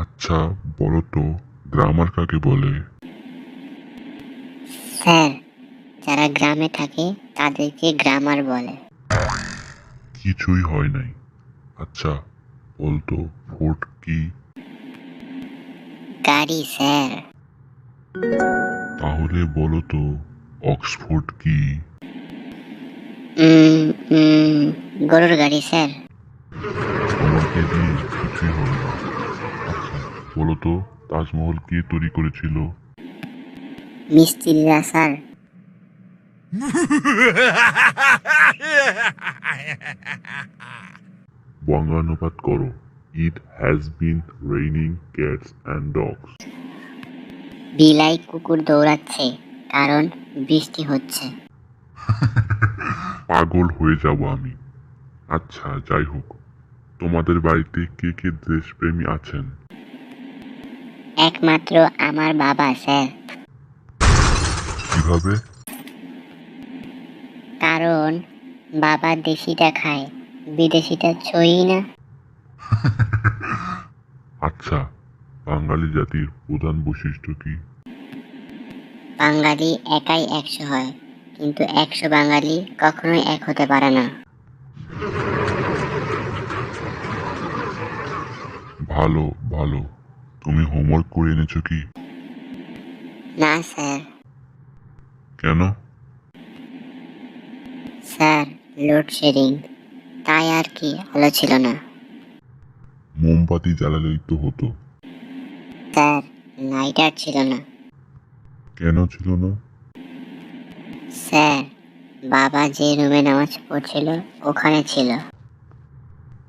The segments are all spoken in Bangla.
আচ্ছা বলো তো, গ্রামার কাকে বলে? স্যার, যারা গ্রামে থাকে তাদেরকে গ্রামার বলে। কিছুই হয় নাই। আচ্ছা বলতো, ফোর্ট কি? গাড়ি স্যার। তাহলে বলো তো, অক্সফোর্ড কি? উম, উম, গরুর গাড়ি স্যার। তোমাকে দিয়ে কিছুই হবে না। আচ্ছা বলো তো, তাজমহল কে তৈরি করেছিল? মিস্ত্রিরা স্যার। বঙ্গানুবাদ করো। It has been raining cats and dogs. বিলাই কুকুর দৌড়াচ্ছে কারণ বৃষ্টি হচ্ছে। পাগল হয়ে যাব আমি। আচ্ছা যাই হোক, তোমাদের বাড়িতে কে কে দেশপ্রেমী আছেন? একমাত্র আমার বাবা স্যার। কিভাবে? কারণ বাবা দেশিটা খায়, বিদেশিটা ছুঁই না। আচ্ছা, বাঙালি জাতির প্রধান বৈশিষ্ট্য কি? বাঙালি একাই 100 হয়, কিন্তু 100 বাঙালি কখনোই এক হতে পারে না। ভালো ভালো। তুমি হোমওয়ার্ক করে এনেছো কি? না স্যার। কেন? স্যার, লোডশেডিং, তাই আর কি আলো ছিল না। মোমবাতি জ্বালালেই তো হতো। স্যার, লাইটার ছিল না। কেন ছিল না? স্যার, বাবা যে রুমে নামাজ পড়ছিল ওখানে ছিল।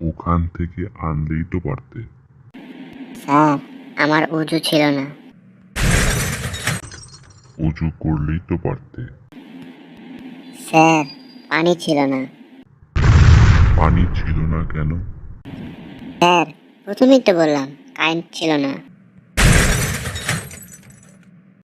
ওখান থেকে আনলেই তো পারতে। স্যার, আমার উজু ছিল না। উঁচু করলেই তো পারতে। স্যার, পানি ছিল না। পানি ছিল না কেন? স্যার, প্রথমেই তো বললাম কারেন্ট ছিল না।